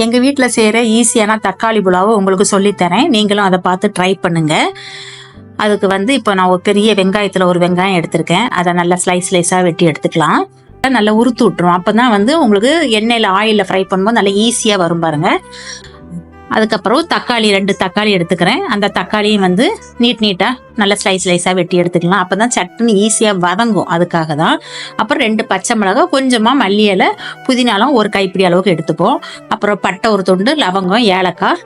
எங்கள் வீட்டில் செய்கிற ஈஸியான தக்காளி புலாவை உங்களுக்கு சொல்லித்தரேன். நீங்களும் அதை பார்த்து ட்ரை பண்ணுங்கள். அதுக்கு இப்போ நான் ஒரு பெரிய வெங்காயத்தில் ஒரு வெங்காயம் எடுத்திருக்கேன். அதை நல்லா ஸ்லைஸாக வெட்டி எடுத்துக்கலாம். நல்லா உறுத்து விட்டுரும். அப்போ தான் உங்களுக்கு எண்ணெயில் ஆயிலில் ஃப்ரை பண்ணும்போது நல்லா ஈஸியாக வரும் பாருங்கள். அதுக்கப்புறம் தக்காளி 2 தக்காளி எடுத்துக்கிறேன். அந்த தக்காளியும் நீட்டாக நல்லா ஸ்லைஸாக வெட்டி எடுத்துக்கலாம். அப்போ தான் சட்டுன்னு ஈஸியாக வதங்கும். அதுக்காக தான். அப்புறம் 2 பச்சை மிளகாய், கொஞ்சமாக மல்லி இலை, புதினாலும் ஒரு கைப்பிடி அளவுக்கு எடுத்துப்போம். அப்புறம் பட்டை ஒரு துண்டு, லவங்கம், ஏலக்காய்,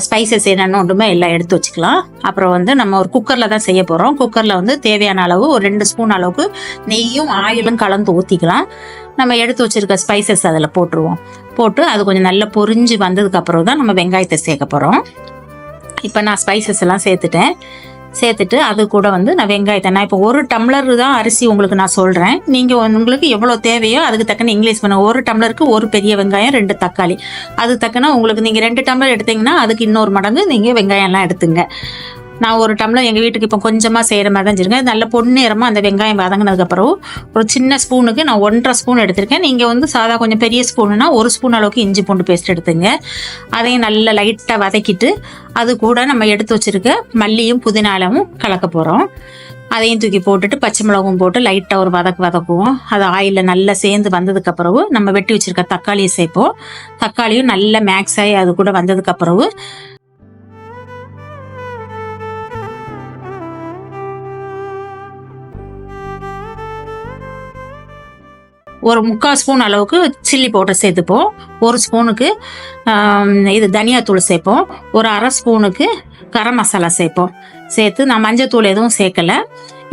ஸ்பைசஸ் என்னென்ன ஒன்றுமே எல்லாம் எடுத்து வச்சுக்கலாம். அப்புறம் நம்ம ஒரு குக்கரில் தான் செய்ய போகிறோம். குக்கரில் தேவையான அளவு ஒரு 2 ஸ்பூன் அளவுக்கு நெய்யும் ஆயிலும் கலந்து ஊற்றிக்கலாம். நம்ம எடுத்து வச்சிருக்க ஸ்பைசஸ் அதில் போட்டு அது கொஞ்சம் நல்லா பொரிஞ்சு வந்ததுக்கு அப்புறம் தான் நம்ம வெங்காயத்தை சேர்க்க போகிறோம். இப்போ நான் ஸ்பைசஸ் எல்லாம் சேர்த்துட்டு அது கூட நான் வெங்காயத்தை நான் இப்போ 1 டம்ளர் தான் அரிசி உங்களுக்கு நான் சொல்கிறேன். நீங்கள் உங்களுக்கு எவ்வளோ தேவையோ அதுக்கு தக்கன இங்கிலீஷ் பண்ண 1 டம்ளருக்கு 1 பெரிய வெங்காயம், 2 தக்காளி. அது தக்கன உங்களுக்கு நீங்கள் 2 டம்ளர் எடுத்தீங்கன்னா அதுக்கு இன்னொரு மடங்கு நீங்கள் வெங்காயம்லாம் எடுத்துங்க. நான் 1 டம்ளர் எங்கள் வீட்டுக்கு இப்போ கொஞ்சமாக செய்கிற மாதிரி தான் வச்சுருக்கேன். நல்ல பொன்னிறமாக அந்த வெங்காயம் வதங்கினதுக்கப்புறம் ஒரு சின்ன ஸ்பூனுக்கு நான் 1.5 ஸ்பூன் எடுத்திருக்கேன். நீங்கள் சாதா கொஞ்சம் பெரிய ஸ்பூனுன்னா 1 ஸ்பூன் அளவுக்கு இஞ்சி பூண்டு பேஸ்ட் எடுத்துங்க. அதையும் நல்லா லைட்டாக வதக்கிட்டு அது கூட நம்ம எடுத்து வச்சுருக்க மல்லியும் புதினாலும் கலக்க போகிறோம். அதையும் தூக்கி போட்டுட்டு பச்சை மிளகும் போட்டு லைட்டாக ஒரு வதக்குவோம். அது ஆயிலில் நல்லா சேர்ந்து வந்ததுக்கப்புறம் நம்ம வெட்டி வச்சுருக்க தக்காளியை சேர்ப்போம். தக்காளியும் நல்லா மேக்ஸ் ஆகி அது கூட வந்ததுக்கப்புறம் ஒரு 3/4 ஸ்பூன் அளவுக்கு சில்லி பவுடர் சேர்த்துப்போம். 1 ஸ்பூனுக்கு இது தனியாத்தூள் சேர்ப்போம். ஒரு 1/2 ஸ்பூனுக்கு கரம் மசாலா சேர்த்து நான் மஞ்சத்தூள் எதுவும் சேர்க்கலை.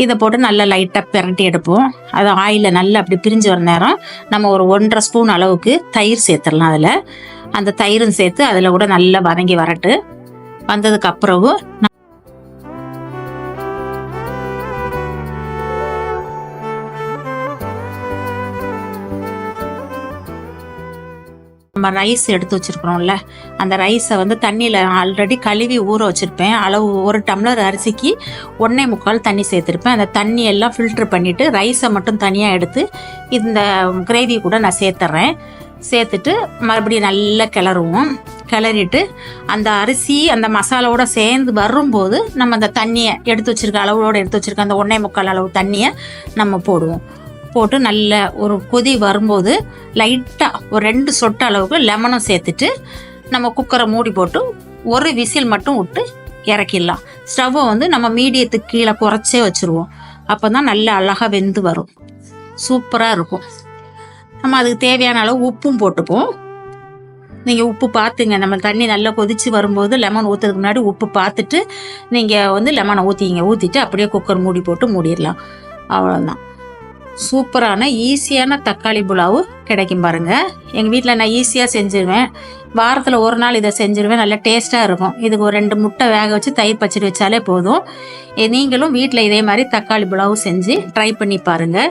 இதை போட்டு நல்லா லைட்டாக பிரட்டி எடுப்போம். அது ஆயிலில் நல்லா அப்படி பிரிஞ்சு வர நேரம் நம்ம ஒரு 1.5 ஸ்பூன் அளவுக்கு தயிர் சேர்த்துடலாம். அதில் அந்த தயிரும் சேர்த்து அதில் கூட நல்லா வதங்கி வரட்டு வந்ததுக்கு அப்புறம் நம்ம ரைஸ் எடுத்து வச்சிருக்கிறோம்ல, அந்த ரைஸை தண்ணியில் ஆல்ரெடி கழுவி ஊற வச்சுருப்பேன். அளவு 1 டம்ளர் அரிசிக்கு 1.25 தண்ணி சேர்த்துருப்பேன். அந்த தண்ணியெல்லாம் ஃபில்ட்ரு பண்ணிவிட்டு ரைஸை மட்டும் தனியாக எடுத்து இந்த கிரேவி கூட நான் சேர்த்துட்டு மறுபடியும் நல்லா கிளறிட்டு அந்த அரிசி அந்த மசாலாவோட சேர்ந்து வரும்போது நம்ம அந்த தண்ணியை எடுத்து வச்சுருக்க அந்த 1.25 அளவு தண்ணியை நம்ம போட்டு நல்ல ஒரு கொதி வரும்போது லைட்டாக ஒரு 2 சொட்டு அளவுக்கு லெமனும் சேர்த்துட்டு நம்ம குக்கரை மூடி போட்டு ஒரு விசில் மட்டும் விட்டு இறக்கிடலாம். ஸ்டவ்வை நம்ம மீடியத்துக்கு கீழே குறைச்சே வச்சுருவோம். அப்போ தான் நல்லா அழகாக வெந்து வரும். சூப்பராக இருக்கும். நம்ம அதுக்கு தேவையான அளவு உப்பும் போட்டுப்போம். நீங்கள் உப்பு பார்த்துங்க. நம்ம தண்ணி நல்லா கொதித்து வரும்போது லெமன் ஊற்றுறதுக்கு முன்னாடி உப்பு பார்த்துட்டு நீங்கள் லெமனை ஊற்றிட்டு அப்படியே குக்கர் மூடி போட்டு மூடிடலாம். அவ்வளோதான். சூப்பரான ஈஸியான தக்காளி புலாவு கிடைக்கும் பாருங்கள். எங்கள் வீட்டில் நான் ஈஸியாக செஞ்சுருவேன். வாரத்தில் ஒரு நாள் இதை செஞ்சுருவேன். நல்லா டேஸ்ட்டாக இருக்கும். இதுக்கு ஒரு 2 முட்டை வேக வச்சு தயிர் பச்சடி வச்சாலே போதும். நீங்களும் வீட்டில் இதே மாதிரி தக்காளி புலாவு செஞ்சு ட்ரை பண்ணி பாருங்கள்.